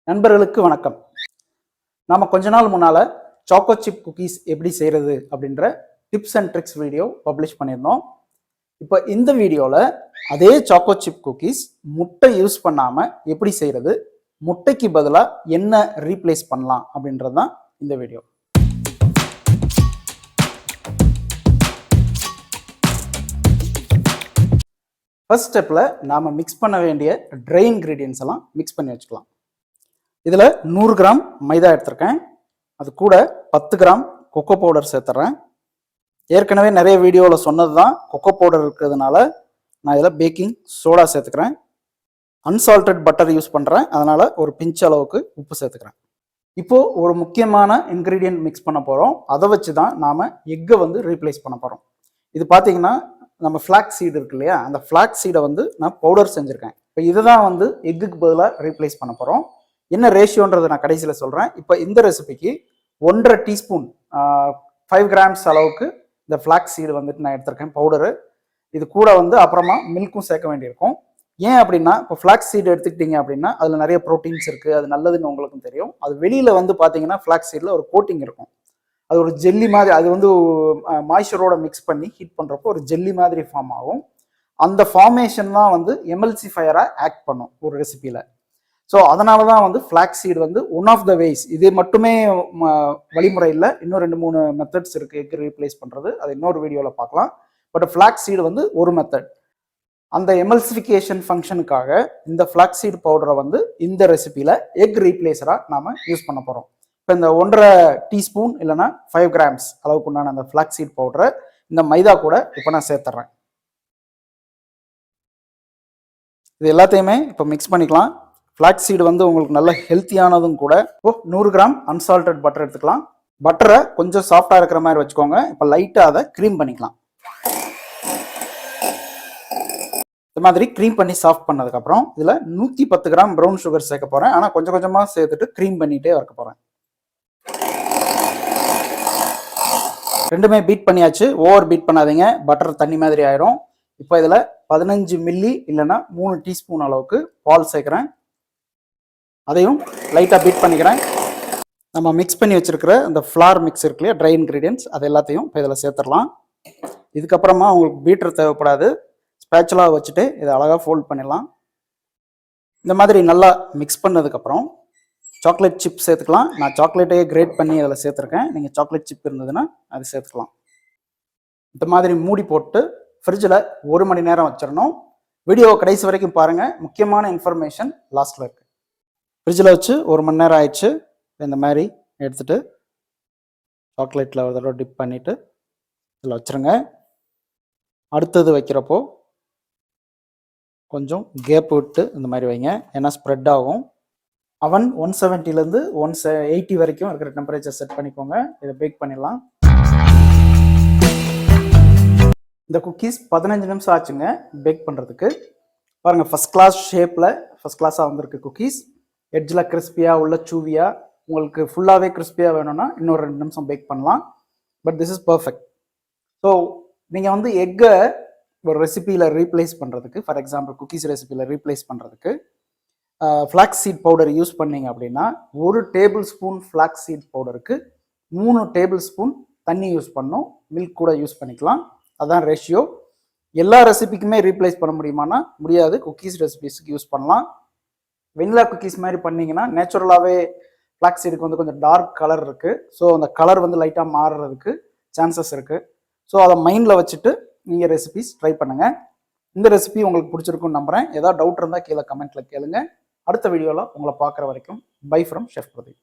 நண்பர்களுக்கு வணக்கம். நாம கொஞ்ச நாள் முன்னால சாக்கோ சிப் குக்கீஸ் எப்படி செய்யறது அப்படின்ற tips and tricks video publish பண்ணியிருந்தோம். இப்போ இந்த வீடியோல அதே சாக்கோ சிப் குக்கீஸ் முட்டை யூஸ் பண்ணாம எப்படி செய்யறது, முட்டைக்கு பதிலாக என்ன ரீப்ளேஸ் பண்ணலாம் அப்படின்றது தான் இந்த வீடியோ. ஃபர்ஸ்ட் ஸ்டெப்ல நாம மிக்ஸ் பண்ண வேண்டிய ட்ரை இன்கிரீடியன்ஸ் எல்லாம் மிக்ஸ் பண்ணி வச்சுக்கலாம். இதில் 100 கிராம் மைதா எடுத்திருக்கேன். அது கூட 10 கிராம் கொக்கோ பவுடர் சேர்த்துறேன். ஏற்கனவே நிறைய வீடியோவில் சொன்னது தான், கொக்கோ பவுடர் இருக்கிறதுனால நான் இதில் பேக்கிங் சோடா சேர்த்துக்கிறேன். அன்சால்டட் பட்டர் யூஸ் பண்ணுறேன், அதனால் ஒரு பிஞ்ச் அளவுக்கு உப்பு சேர்த்துக்கிறேன். இப்போது ஒரு முக்கியமான இன்க்ரீடியன்ட் மிக்ஸ் பண்ண போகிறோம். அதை வச்சு தான் நாம் எக்கை ரீப்ளேஸ் பண்ண போகிறோம். இது பார்த்தீங்கன்னா நம்ம ஃப்ளாக்ஸ் சீடு இருக்கு இல்லையா, அந்த ஃப்ளாக்ஸ் சீடை நான் பவுடர் செஞ்சுருக்கேன். இப்போ இதை தான் எக்குக்கு பதிலாக ரீப்ளேஸ் பண்ண போகிறோம். என்ன ரேஷியோன்றதை நான் கடைசியில் சொல்கிறேன். இப்போ இந்த ரெசிபிக்கு 1.5 டீஸ்பூன் 5 கிராம்ஸ் அளவுக்கு இந்த ஃப்ளாக்ஸ் சீடு நான் எடுத்திருக்கேன் பவுடரு. இது கூட அப்புறமா மில்க்கும் சேர்க்க வேண்டியிருக்கும். ஏன் அப்படின்னா, இப்போ ஃப்ளாக்ஸ் சீடு எடுத்துக்கிட்டீங்க அப்படின்னா அதில் நிறைய ப்ரோட்டீன்ஸ் இருக்குது, அது நல்லதுன்னு உங்களுக்கும் தெரியும். அது வெளியில் பார்த்தீங்கன்னா ஃப்ளாக்ஸ் சீடில் ஒரு கோட்டிங் இருக்கும். அது ஒரு ஜெல்லி மாதிரி, அது மாய்ஸ்சரோட மிக்ஸ் பண்ணி ஹீட் பண்ணுறப்போ ஒரு ஜெல்லி மாதிரி ஃபார்ம் ஆகும். அந்த ஃபார்மேஷன் தான் எம்எல்சிஃபயராக ஆக்ட் பண்ணும் ஒரு ரெசிபியில். ஸோ அதனால தான் flax seed one of the ways. இது மட்டுமே வழிமுறை இல்லை, இன்னும் 2-3 மெத்தட்ஸ் இருக்குது எக் ரீப்ளேஸ் பண்ணுறது. அது இன்னொரு வீடியோவில் பார்க்கலாம். பட் ஃப்ளாக்ஸ் சீடு ஒரு மெத்தட். அந்த எமல்சிஃபிகேஷன் ஃபங்க்ஷனுக்காக இந்த ஃப்ளாக்ஸ் சீடு பவுடரை இந்த ரெசிபியில் எக் ரீப்ளேஸராக நாம் யூஸ் பண்ண போகிறோம். இப்போ இந்த 1.5 டீஸ்பூன் இல்லைனா 5 கிராம்ஸ் அளவுக்கு உண்டான அந்த ஃப்ளாக்ஸ் சீட் பவுடரை இந்த மைதா கூட இப்போ நான் சேர்த்துறேன். இது எல்லாத்தையுமே இப்போ மிக்ஸ் பண்ணிக்கலாம். ஃப்ளாக்ஸ் சீடு உங்களுக்கு நல்ல ஹெல்த்தியானதும் கூட. இப்போ 100 கிராம் அன்சால்டட் பட்டர் எடுத்துக்கலாம். பட்டரை கொஞ்சம் சாஃப்டாக இருக்கிற மாதிரி வச்சுக்கோங்க. இப்போ லைட்டாக அதை க்ரீம் பண்ணிக்கலாம். இந்த மாதிரி க்ரீம் பண்ணி சாஃப்ட் பண்ணதுக்கப்புறம் இதில் 110 கிராம் ப்ரௌன் சுகர் சேர்க்க போகிறேன். ஆனால் கொஞ்சம் கொஞ்சமாக சேர்த்துட்டு க்ரீம் பண்ணிகிட்டே வறுக்க போகிறேன். ரெண்டுமே பீட் பண்ணியாச்சு. ஓவர் பீட் பண்ணாதீங்க, பட்டர் தண்ணி மாதிரி ஆயிரும். இப்போ இதில் 15 மில்லி இல்லைன்னா 3 டீஸ்பூன் அளவுக்கு பால் சேர்க்குறேன். அதையும் லைட்டாக பீட் பண்ணிக்கிறேன். நம்ம மிக்ஸ் பண்ணி வச்சுருக்கிற இந்த ஃப்ளார் மிக்ஸ் இருக்கு இல்லையா, ட்ரை இன்க்ரீடியன்ஸ், அது எல்லாத்தையும் இப்போ இதில் சேர்த்துடலாம். இதுக்கப்புறமா உங்களுக்கு பீட்டர் தேவைப்படாது, ஸ்பேச்சுலா வச்சுட்டு இதை அழகாக ஃபோல்ட் பண்ணிடலாம். இந்த மாதிரி நல்லா மிக்ஸ் பண்ணதுக்கப்புறம் சாக்லேட் சிப் சேர்த்துக்கலாம். நான் சாக்லேட்டையே கிரேட் பண்ணி அதில் சேர்த்துருக்கேன். நீங்கள் சாக்லேட் சிப் இருந்ததுன்னா அது சேர்த்துக்கலாம். இந்த மாதிரி மூடி போட்டு ஃப்ரிட்ஜில் 1 மணி நேரம் வச்சிடணும். வீடியோவை கடைசி வரைக்கும் பாருங்கள், முக்கியமான இன்ஃபர்மேஷன் லாஸ்ட்டில் இருக்குது. ஃப்ரிட்ஜில் வச்சு 1 மணி நேரம் ஆயிடுச்சு. இந்த மாதிரி எடுத்துகிட்டு சாக்லேட்டில் ஒரு தடவை டிப் பண்ணிவிட்டு இதில் வச்சுருங்க. அடுத்தது வைக்கிறப்போ கொஞ்சம் கேப் விட்டு இந்த மாதிரி வைங்க, ஏன்னா ஸ்ப்ரெட் ஆகும். அவன் 170லேருந்து 180 வரைக்கும் இருக்கிற டெம்பரேச்சர் செட் பண்ணிக்கோங்க. இதை பேக் பண்ணிடலாம். இந்த குக்கீஸ் 15 நிமிஷம் ஆச்சுங்க பேக் பண்ணுறதுக்கு. பாருங்கள், ஃபஸ்ட் கிளாஸ் ஷேப்பில் ஃபஸ்ட் கிளாஸாக வந்திருக்கு குக்கீஸ். எட்ஜில் கிறிஸ்பியாக உள்ள சூவியாக. உங்களுக்கு ஃபுல்லாகவே கிறிஸ்பியாக வேணும்னா இன்னொரு 2 நிமிஷம் பேக் பண்ணலாம். But this is perfect. So நீங்கள் எக்கை ஒரு ரெசிபியில் ரீப்ளேஸ் பண்ணுறதுக்கு, ஃபார் எக்ஸாம்பிள் குக்கீஸ் ரெசிபியில் ரீப்ளேஸ் பண்ணுறதுக்கு ஃப்ளாக்ஸ் சீட் பவுடர் யூஸ் பண்ணீங்க அப்படின்னா 1 டேபிள் ஸ்பூன் ஃப்ளாக்ஸ் சீட் பவுடருக்கு 3 டேபிள் ஸ்பூன் தண்ணி யூஸ் பண்ணணும். மில்க் கூட யூஸ் பண்ணிக்கலாம். அதுதான் ரேஷியோ. எல்லா ரெசிபிக்குமே ரீப்ளேஸ் பண்ண முடியுமானா முடியாது. குக்கீஸ் ரெசிபிஸ்க்கு யூஸ் பண்ணலாம். வெனிலா குக்கீஸ் மாதிரி பண்ணிங்கன்னா நேச்சுரலாகவே ஃப்ளாக்ஸ் சீடுக்கு கொஞ்சம் டார்க் கலர் இருக்குது. ஸோ அந்த கலர் லைட்டாக மாறுறதுக்கு சான்சஸ் இருக்குது. ஸோ அதை மைண்டில் வச்சுட்டு நீங்கள் ரெசிபிஸ் ட்ரை பண்ணுங்கள். இந்த ரெசிபி உங்களுக்கு பிடிச்சிருக்குன்னு நம்புகிறேன். ஏதாவது டவுட் இருந்தால் கீழே கமெண்ட்டில் கேளுங்க. அடுத்த வீடியோவில் உங்களை பார்க்குற வரைக்கும் பை ஃப்ரம் ஷெஃப் பிரதீப்.